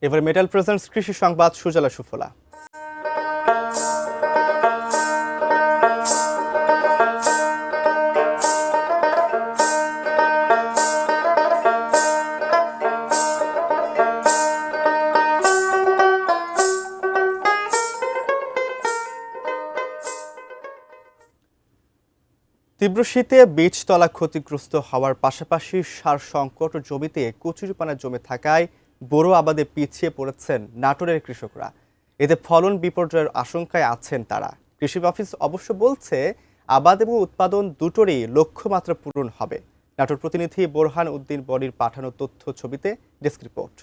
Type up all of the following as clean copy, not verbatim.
এবার metal presents কৃষি সংবাদ সুজলা সুফলা। তীব্র শীতে বীজতলা ক্ষতিগ্রস্ত হওয়ার পাশাপাশি সার সংকট ও জমিতে কচুরিপানা জমে থাকায় বোরো আবাদে পিছিয়ে পড়েছেন নাটোরের কৃষকরা। এতে ফলন বিপর্যয়ের আশঙ্কায় আছেন তারা। কৃষি অফিস অবশ্য বলছে আবাদ এবং উৎপাদন দুটোরই লক্ষ্যমাত্রা পূরণ হবে। নাটোর প্রতিনিধি বোরহান উদ্দিন বনির পাঠানো তথ্য ছবিতে ডেস্ক রিপোর্ট।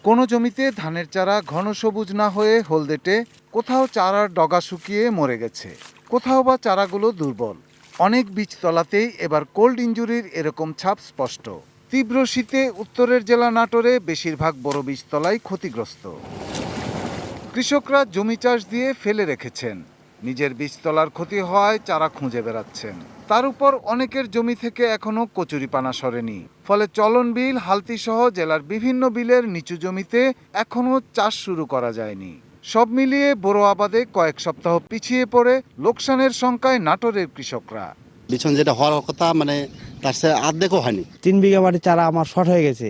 কোনো জমিতে ধানের চারা ঘন সবুজ না হয়ে হলদেটে, কোথাও চারার ডগা শুকিয়ে মরে গেছে, কোথাও বা চারাগুলো দুর্বল। অনেক বীজতলাতেই এবার কোল্ড ইনজুরির এরকম ছাপ স্পষ্ট। তীব্র শীতে উত্তরের জেলা নাটোরে বেশিরভাগ বড় বীজতলাই ক্ষতিগ্রস্ত। কৃষকরা জমি চাষ দিয়ে ফেলে রেখেছেন, নিজের বীজতলার ক্ষতি হওয়ায় চারা খুঁজে বেড়াচ্ছেন। তার উপর অনেকের জমি থেকে এখনো কচুরিপানা সরেনি, ফলে চলন বিল, হালতি সহ জেলার বিভিন্ন বিলের নিচু জমিতে এখনো চাষ শুরু করা যায়নি। সব মিলিয়ে বোরো আবাদে কয়েক সপ্তাহ পিছিয়ে পড়ে লোকসানের শঙ্কায় নাটোরের কৃষকরা। বিছন যেটা হওয়ার কথা তার সে অর্ধেকও হয়নি। 3 বিঘা বাড়ি চারা আমার শর্ট হয়ে গেছে।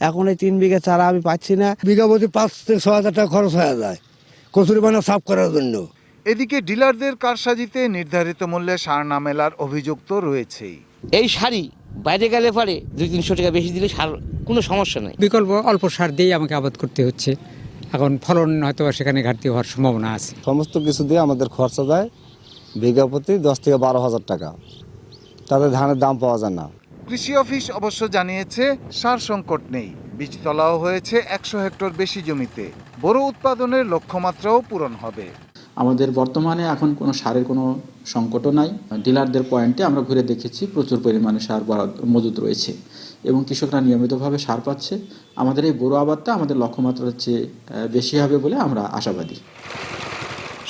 এখন এই 3 বিঘা চারা আমি পাচ্ছি না। বিঘা প্রতি 5 থেকে 6 হাজার টাকা খরচ হয়ে যায় কচুরিপানা সাফ করার জন্য। এদিকে ডিলারদের কারসাজিতে নির্ধারিত মূল্যে সার না মেলার অভিযোগ তো রয়েছেই। এই শাড়ি বাইরে গেলে পরে 200-300 টাকা বেশি দিলে সার কোনো সমস্যা নেই। বিকল্প অল্প সার দিয়েই আমাকে আবাদ করতে হচ্ছে। এখন ফলন হয়তো সেখানে ঘাটতি হওয়ার সম্ভাবনা আছে। সমস্ত কিছু দিয়ে আমাদের খরচা যায় বিঘা প্রতি 10 থেকে 12 হাজার টাকা। তাতে ধানের দাম পাওয়া যায় না। কৃষি অফিস অবশ্য জানিয়েছে সার সংকট নেই, বীজতলাও হয়েছে 100 হেক্টর বেশি জমিতে। বড় উৎপাদনের লক্ষ্যমাত্রাও পূরণ হবে। আমাদের বর্তমানে এখন কোনো সারের কোনো সংকটও নাই। ডিলারদের পয়েন্টে আমরা ঘুরে দেখেছি প্রচুর পরিমাণে সার মজুদ রয়েছে এবং কৃষকরা নিয়মিতভাবে সার পাচ্ছে। আমাদের এই বড় আবাদটা আমাদের লক্ষ্যমাত্রার চেয়ে বেশি হবে বলে আমরা আশাবাদী।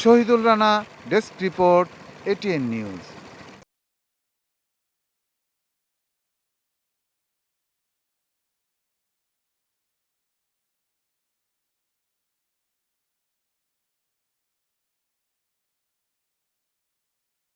Shahidul Rana, desk report, ATN news.